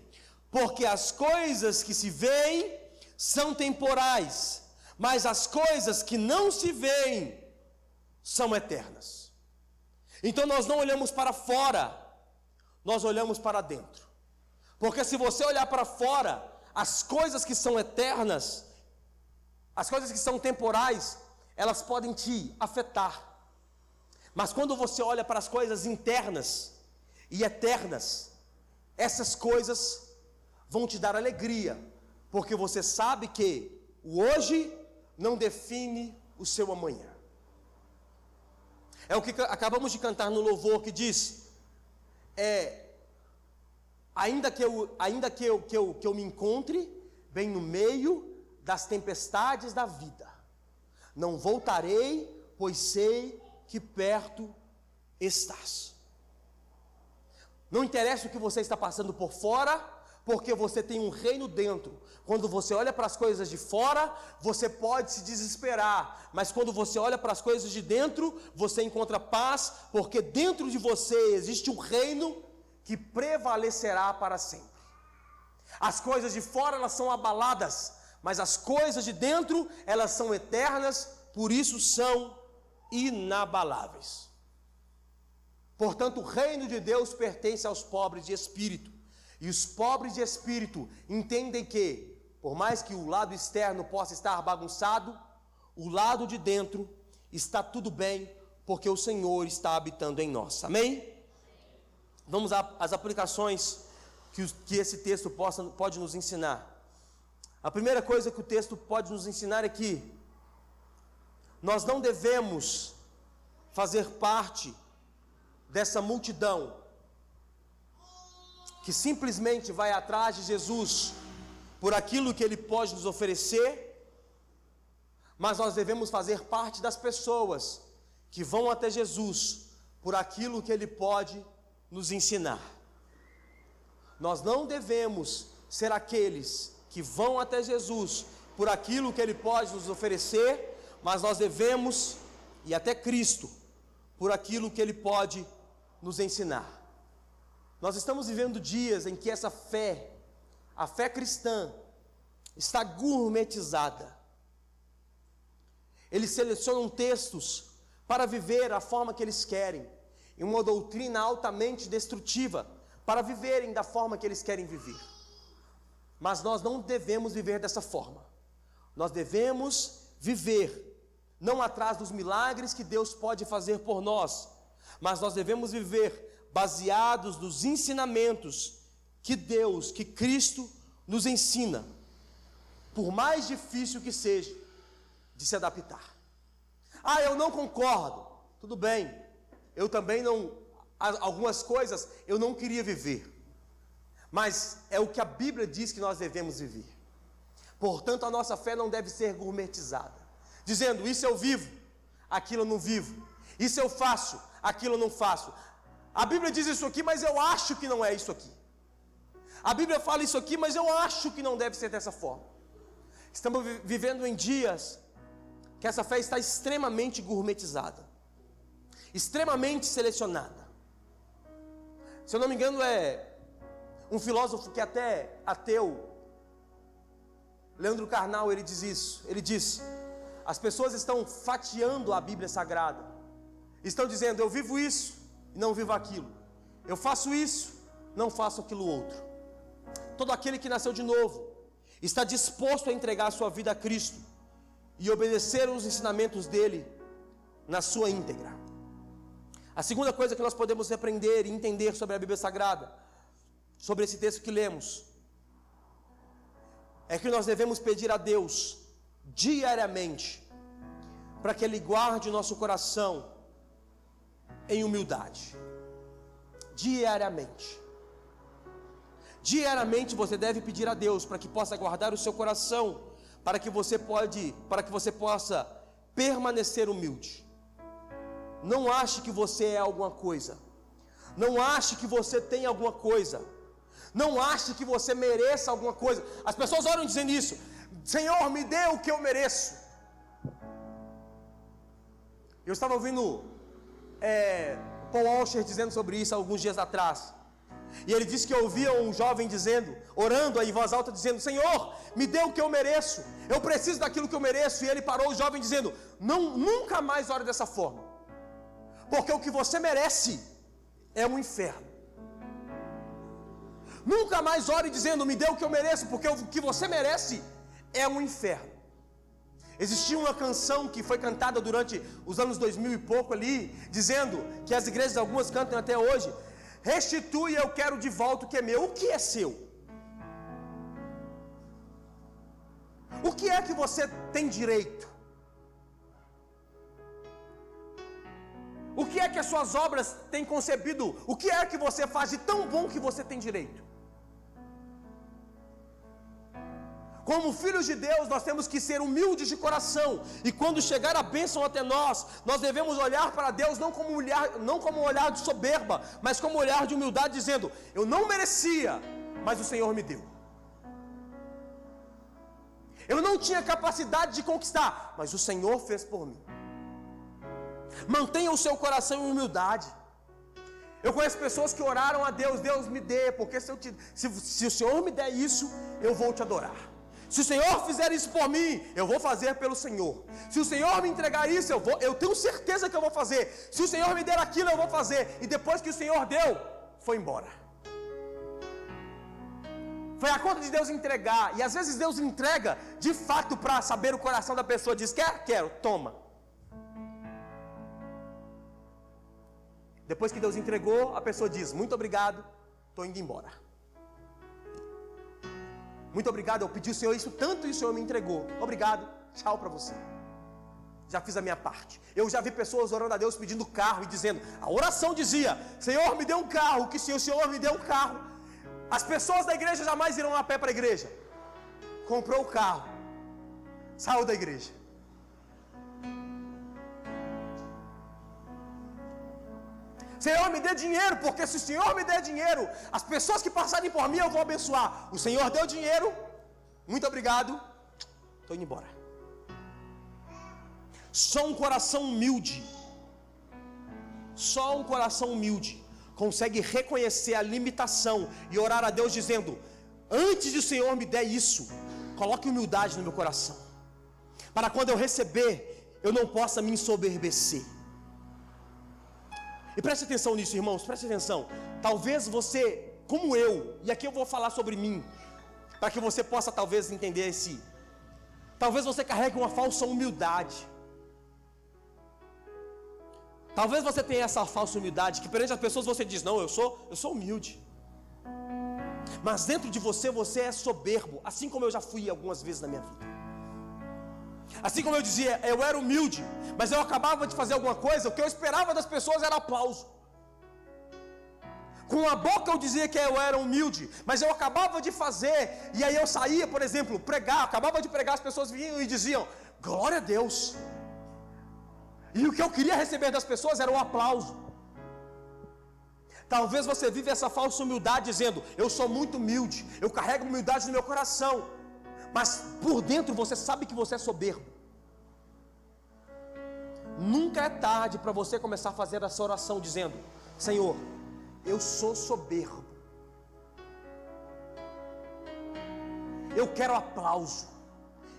porque as coisas que se veem são temporais, mas as coisas que não se veem são eternas. Então nós não olhamos para fora, nós olhamos para dentro. Porque se você olhar para fora, as coisas que são eternas, as coisas que são temporais, elas podem te afetar. Mas quando você olha para as coisas internas e eternas, essas coisas vão te dar alegria, porque você sabe que o hoje não define o seu amanhã. É o que acabamos de cantar no louvor, que diz: ainda que eu me encontre bem no meio das tempestades da vida, não voltarei, pois sei que perto estás. Não interessa o que você está passando por fora, porque você tem um reino dentro. Quando você olha para as coisas de fora, você pode se desesperar, mas quando você olha para as coisas de dentro, você encontra paz, porque dentro de você existe um reino que prevalecerá para sempre. As coisas de fora, elas são abaladas, mas as coisas de dentro, elas são eternas, por isso são inabaláveis. Portanto, o reino de Deus pertence aos pobres de espírito, e os pobres de espírito entendem que, por mais que o lado externo possa estar bagunçado, o lado de dentro está tudo bem, porque o Senhor está habitando em nós. Amém? Vamos às aplicações que esse texto pode nos ensinar. A primeira coisa que o texto pode nos ensinar é que nós não devemos fazer parte dessa multidão que simplesmente vai atrás de Jesus por aquilo que Ele pode nos oferecer, mas nós devemos fazer parte das pessoas que vão até Jesus por aquilo que Ele pode nos ensinar. Nós não devemos ser aqueles que vão até Jesus por aquilo que Ele pode nos oferecer, mas nós devemos ir até Cristo por aquilo que Ele pode nos ensinar. Nós estamos vivendo dias em que essa fé, a fé cristã, está gourmetizada. Eles selecionam textos para viver a forma que eles querem, em uma doutrina altamente destrutiva, para viverem da forma que eles querem viver. Mas nós não devemos viver dessa forma. Nós devemos viver não atrás dos milagres que Deus pode fazer por nós, mas nós devemos viver baseados nos ensinamentos que Deus, que Cristo nos ensina, por mais difícil que seja de se adaptar. Ah, eu não concordo. Tudo bem, eu também não, algumas coisas eu não queria viver, mas é o que a Bíblia diz que nós devemos viver. Portanto, a nossa fé não deve ser gourmetizada, dizendo, isso eu vivo, aquilo eu não vivo, isso eu faço, aquilo eu não faço. A Bíblia diz isso aqui, mas eu acho que não é isso aqui. A Bíblia fala isso aqui, mas eu acho que não deve ser dessa forma. Estamos vivendo em dias que essa fé está extremamente gourmetizada, extremamente selecionada. Se eu não me engano, é um filósofo que é até ateu, Leandro Carnal, ele diz isso. Ele diz: as pessoas estão fatiando a Bíblia Sagrada, estão dizendo, eu vivo isso e não vivo aquilo, eu faço isso, não faço aquilo outro. Todo aquele que nasceu de novo está disposto a entregar a sua vida a Cristo e obedecer os ensinamentos dele na sua íntegra. A segunda coisa que nós podemos aprender e entender sobre a Bíblia Sagrada, sobre esse texto que lemos, é que nós devemos pedir a Deus diariamente para que Ele guarde o nosso coração em humildade. Diariamente. Diariamente você deve pedir a Deus para que possa guardar o seu coração, para que você possa permanecer humilde. Não ache que você é alguma coisa. Não ache que você tem alguma coisa. Não ache que você mereça alguma coisa. As pessoas oram dizendo isso: Senhor, me dê o que eu mereço. Eu estava ouvindo Paul Washer dizendo sobre isso alguns dias atrás. E ele disse que ouvia um jovem dizendo, orando em voz alta, dizendo: Senhor, me dê o que eu mereço, eu preciso daquilo que eu mereço. E ele parou o jovem dizendo: nunca mais ore dessa forma, porque o que você merece é um inferno. Nunca mais ore dizendo, me dê o que eu mereço, porque o que você merece é um inferno. Existia uma canção que foi cantada durante os anos 2000 e pouco ali, dizendo, que as igrejas algumas cantam até hoje: restitui, eu quero de volta o que é meu. O que é seu? O que é que você tem direito? O que é que as suas obras têm concebido? O que é que você faz de tão bom que você tem direito? Como filhos de Deus, nós temos que ser humildes de coração, e quando chegar a bênção até nós, nós devemos olhar para Deus não como um olhar de soberba, mas como um olhar de humildade, dizendo: eu não merecia, mas o Senhor me deu. Eu não tinha capacidade de conquistar, mas o Senhor fez por mim. Mantenha o seu coração em humildade. Eu conheço pessoas que oraram a Deus: Deus me dê, porque se o Senhor me der isso, eu vou te adorar. Se o Senhor fizer isso por mim, eu vou fazer pelo Senhor. Se o Senhor me entregar isso, eu tenho certeza que eu vou fazer. Se o Senhor me der aquilo, eu vou fazer. E depois que o Senhor deu, foi embora. Foi a conta de Deus entregar. E às vezes Deus entrega de fato para saber o coração da pessoa. Diz: quer? Quero, toma. Depois que Deus entregou, a pessoa diz: muito obrigado, estou indo embora. Muito obrigado, eu pedi ao Senhor isso tanto e o Senhor me entregou. Obrigado, tchau para você. Já fiz a minha parte. Eu já vi pessoas orando a Deus pedindo carro e dizendo, a oração dizia: Senhor, me dê um carro, que se o Senhor me dê um carro, as pessoas da igreja jamais irão a pé para a igreja. Comprou o carro, saiu da igreja. Senhor, me dê dinheiro, porque se o Senhor me der dinheiro, as pessoas que passarem por mim eu vou abençoar. O Senhor deu dinheiro, muito obrigado, estou indo embora. Só um coração humilde consegue reconhecer a limitação e orar a Deus dizendo: antes de o Senhor me der isso, coloque humildade no meu coração, para quando eu receber, eu não possa me ensoberbecer. E preste atenção nisso, irmãos, preste atenção. Talvez você, como eu, e aqui eu vou falar sobre mim, para que você possa talvez entender talvez você carregue uma falsa humildade. Talvez você tenha essa falsa humildade, que perante as pessoas você diz: não, eu sou humilde. Mas dentro de você, você é soberbo, assim como eu já fui algumas vezes na minha vida. Assim como eu dizia, eu era humilde, mas eu acabava de fazer alguma coisa, o que eu esperava das pessoas era aplauso. Com a boca eu dizia que eu era humilde, mas eu acabava de fazer, e aí eu saía, por exemplo, pregar, acabava de pregar, as pessoas vinham e diziam: glória a Deus. E o que eu queria receber das pessoas era um aplauso. Talvez você vive essa falsa humildade dizendo: eu sou muito humilde, eu carrego humildade no meu coração, mas por dentro você sabe que você é soberbo. Nunca é tarde para você começar a fazer essa oração dizendo: Senhor, eu sou soberbo, eu quero aplauso,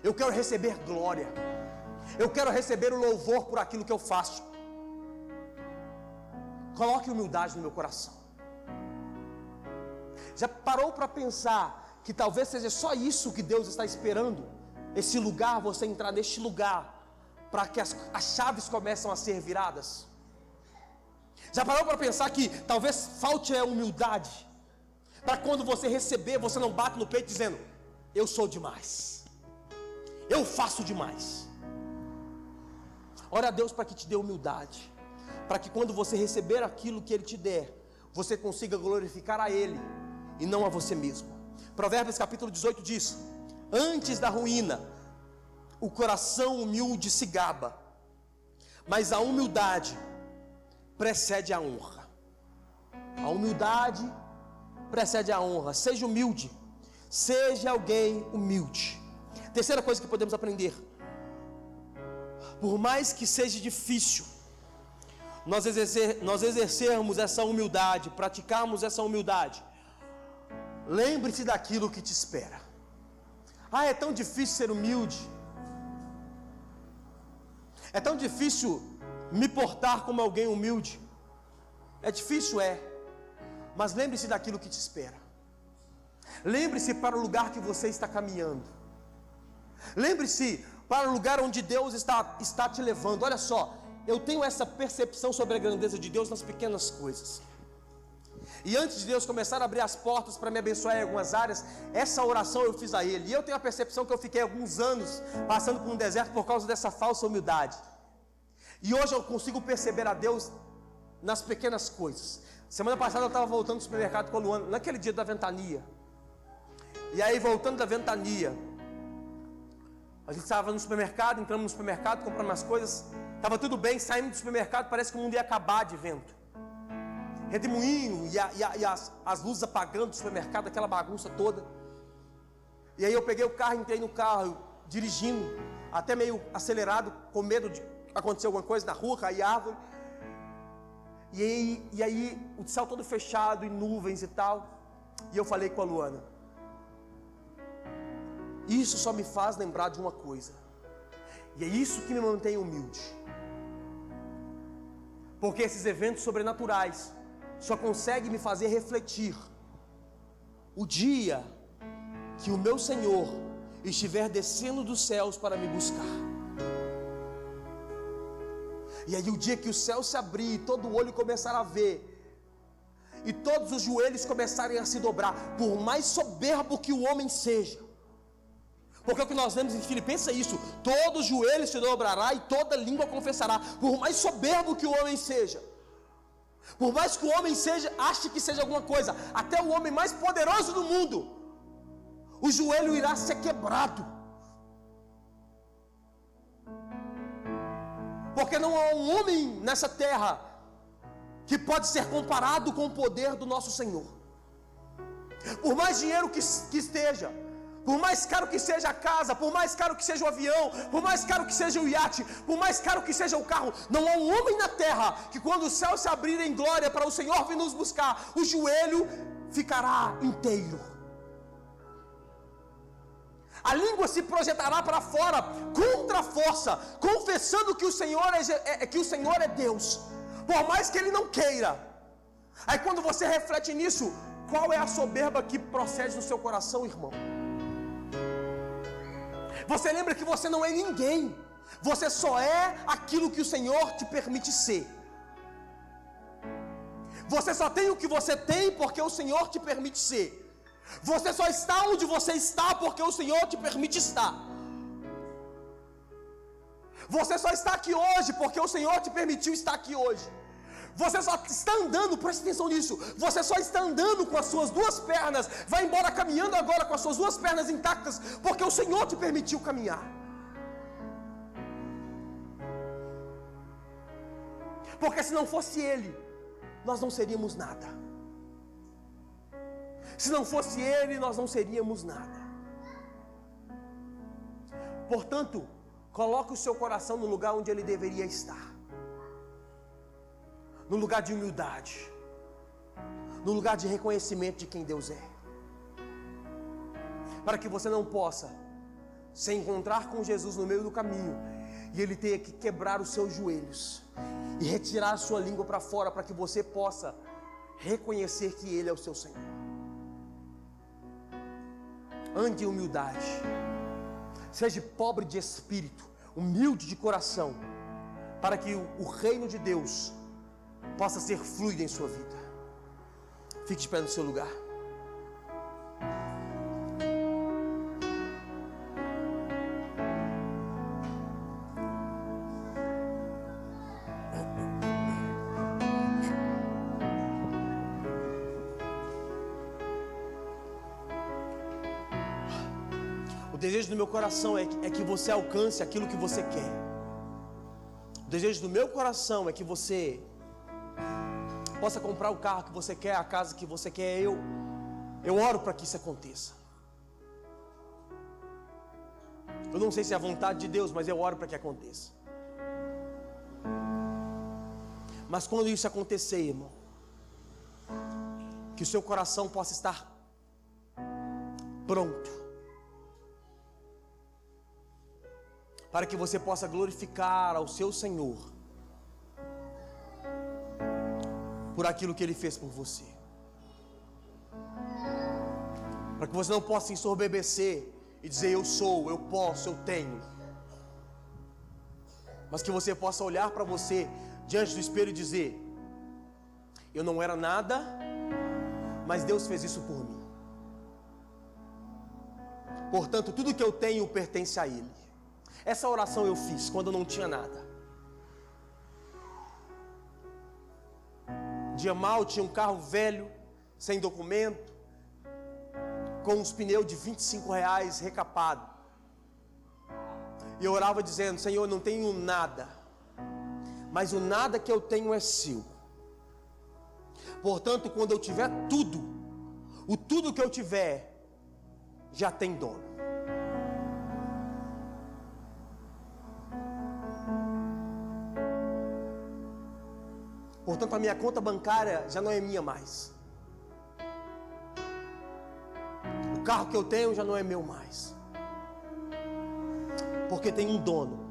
eu quero receber glória, eu quero receber o louvor por aquilo que eu faço. Coloque humildade no meu coração. Já parou para pensar que talvez seja só isso que Deus está esperando? Esse lugar, você entrar neste lugar, para que as chaves começam a ser viradas? Já parou para pensar que talvez falte a humildade, para quando você receber, você não bate no peito dizendo: eu sou demais, eu faço demais. Ora a Deus para que te dê humildade, para que quando você receber aquilo que Ele te der, você consiga glorificar a Ele e não a você mesmo. Provérbios capítulo 18 diz: antes da ruína, o coração humilde se gaba, mas a humildade precede a honra. A humildade precede a honra. Seja humilde, seja alguém humilde. Terceira coisa que podemos aprender: por mais que seja difícil nós exercermos essa humildade, praticarmos essa humildade, lembre-se daquilo que te espera. Ah, é tão difícil ser humilde, é tão difícil me portar como alguém humilde. É difícil, mas lembre-se daquilo que te espera. Lembre-se para o lugar que você está caminhando. Lembre-se para o lugar onde Deus está te levando. Olha só, eu tenho essa percepção sobre a grandeza de Deus nas pequenas coisas. E antes de Deus começar a abrir as portas para me abençoar em algumas áreas, essa oração eu fiz a Ele. E eu tenho a percepção que eu fiquei alguns anos passando por um deserto por causa dessa falsa humildade. E hoje eu consigo perceber a Deus nas pequenas coisas. Semana passada eu estava voltando do supermercado com a Luana, naquele dia da ventania. E aí, voltando da ventania, a gente estava no supermercado, entramos no supermercado, compramos umas coisas, estava tudo bem, saímos do supermercado, parece que o mundo ia acabar de vento. Redemoinho e as luzes apagando do supermercado, aquela bagunça toda. E aí eu peguei o carro, entrei no carro, dirigindo, até meio acelerado, com medo de acontecer alguma coisa na rua, cair árvore. E aí o céu todo fechado, e nuvens e tal. E eu falei com a Luana: isso só me faz lembrar de uma coisa, e é isso que me mantém humilde, porque esses eventos sobrenaturais só conseguem me fazer refletir o dia que o meu Senhor estiver descendo dos céus para me buscar. E aí o dia que o céu se abrir, todo o olho começar a ver, e todos os joelhos começarem a se dobrar, por mais soberbo que o homem seja, porque o que nós lemos em Filipenses é isso: todo joelho se dobrará e toda língua confessará. Por mais soberbo que o homem seja, por mais que o homem ache que seja alguma coisa, até o homem mais poderoso do mundo, o joelho irá ser quebrado, porque não há um homem nessa terra que pode ser comparado com o poder do nosso Senhor. Por mais dinheiro que esteja, por mais caro que seja a casa, por mais caro que seja o avião, por mais caro que seja o iate, por mais caro que seja o carro, não há um homem na terra que, quando o céu se abrir em glória para o Senhor vir nos buscar, o joelho ficará inteiro. A língua se projetará para fora contra a força, confessando que o Senhor é Deus, por mais que Ele não queira. Aí quando você reflete nisso, qual é a soberba que procede no seu coração, irmão? Você lembra que você não é ninguém, você só é aquilo que o Senhor te permite ser. Você só tem o que você tem porque o Senhor te permite ser. Você só está onde você está porque o Senhor te permite estar. Você só está aqui hoje porque o Senhor te permitiu estar aqui hoje. Você só está andando, preste atenção nisso, você só está andando com as suas duas pernas, vai embora caminhando agora com as suas duas pernas intactas, porque o Senhor te permitiu caminhar. Porque se não fosse Ele, nós não seríamos nada. Se não fosse Ele, nós não seríamos nada. Portanto, coloque o seu coração no lugar onde ele deveria estar. No lugar de humildade, no lugar de reconhecimento de quem Deus é, para que você não possa se encontrar com Jesus no meio do caminho e Ele tenha que quebrar os seus joelhos e retirar a sua língua para fora, para que você possa reconhecer que Ele é o seu Senhor. Ande em humildade, seja pobre de espírito, humilde de coração, para que o reino de Deus possa ser fluido em sua vida. Fique de pé no seu lugar. O desejo do meu coração é que você alcance aquilo que você quer. O desejo do meu coração é que você possa comprar o carro que você quer, a casa que você quer. Eu oro para que isso aconteça. Eu não sei se é a vontade de Deus, mas eu oro para que aconteça. Mas quando isso acontecer, irmão, que o seu coração possa estar pronto, para que você possa glorificar ao seu Senhor por aquilo que Ele fez por você, para que você não possa se ensorbebecer e dizer eu sou, eu posso, eu tenho, mas que você possa olhar para você diante do espelho e dizer: eu não era nada, mas Deus fez isso por mim, portanto tudo que eu tenho pertence a Ele. Essa oração eu fiz quando eu não tinha nada. Dia mal, tinha um carro velho, sem documento, com uns pneus de R$25 recapado. E eu orava dizendo: Senhor, eu não tenho nada, mas o nada que eu tenho é seu. Portanto, quando eu tiver tudo, o tudo que eu tiver já tem dono. Portanto, a minha conta bancária já não é minha mais. O carro que eu tenho já não é meu mais, porque tem um dono.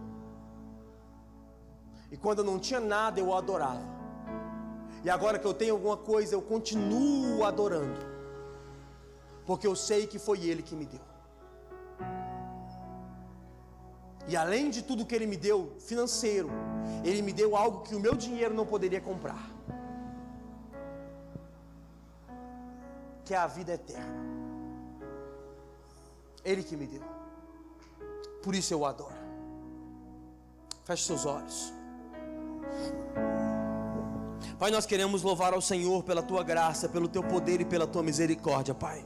E quando eu não tinha nada, eu o adorava. E agora que eu tenho alguma coisa, eu continuo adorando, porque eu sei que foi Ele que me deu. E além de tudo que Ele me deu, financeiro, Ele me deu algo que o meu dinheiro não poderia comprar, que é a vida eterna. Ele que me deu. Por isso eu o adoro. Feche seus olhos. Pai, nós queremos louvar ao Senhor pela Tua graça, pelo Teu poder e pela Tua misericórdia, Pai.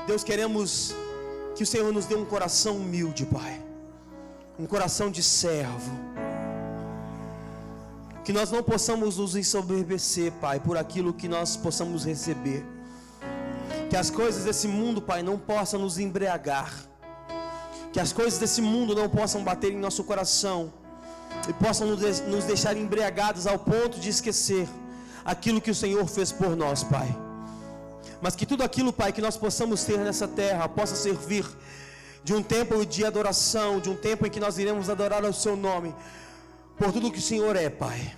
Deus, queremos que o Senhor nos dê um coração humilde, Pai. Um coração de servo. Que nós não possamos nos ensoberbecer, Pai, por aquilo que nós possamos receber. Que as coisas desse mundo, Pai, não possam nos embriagar. Que as coisas desse mundo não possam bater em nosso coração e possam nos deixar embriagados ao ponto de esquecer aquilo que o Senhor fez por nós, Pai. Mas que tudo aquilo, Pai, que nós possamos ter nessa terra possa servir de um tempo de adoração, de um tempo em que nós iremos adorar ao Seu nome, por tudo que o Senhor é, Pai.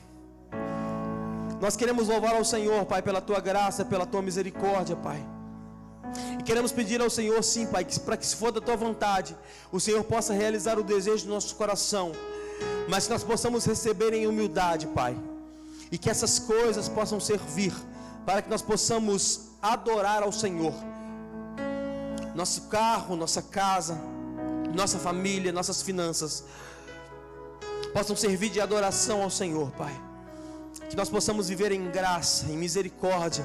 Nós queremos louvar ao Senhor, Pai, pela Tua graça, pela Tua misericórdia, Pai. E queremos pedir ao Senhor, sim, Pai, que para que, se for da Tua vontade, o Senhor possa realizar o desejo do nosso coração, mas que nós possamos receber em humildade, Pai, e que essas coisas possam servir para que nós possamos adorar ao Senhor. Nosso carro, nossa casa, nossa família, nossas finanças possam servir de adoração ao Senhor, Pai. Que nós possamos viver em graça, em misericórdia.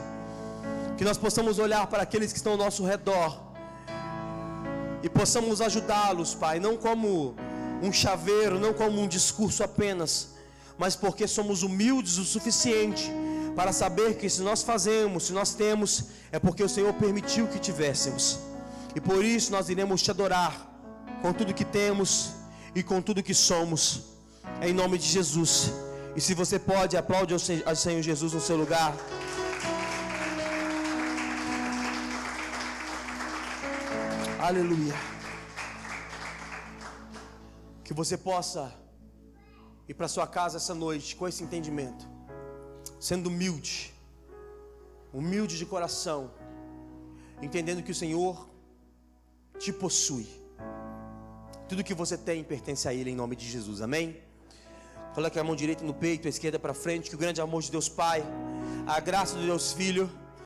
Que nós possamos olhar para aqueles que estão ao nosso redor e possamos ajudá-los, Pai, não como um chaveiro, não como um discurso apenas, mas porque somos humildes o suficiente para saber que se nós fazemos, se nós temos, é porque o Senhor permitiu que tivéssemos. E por isso nós iremos Te adorar com tudo que temos e com tudo que somos, em nome de Jesus. E se você pode, aplaude ao Senhor Jesus no seu lugar. Aleluia. Que você possa ir para sua casa essa noite com esse entendimento, sendo humilde, humilde de coração, entendendo que o Senhor te possui. Tudo que você tem pertence a Ele, em nome de Jesus, amém? Coloque a mão direita no peito, a esquerda para frente. Que o grande amor de Deus Pai, a graça de Deus Filho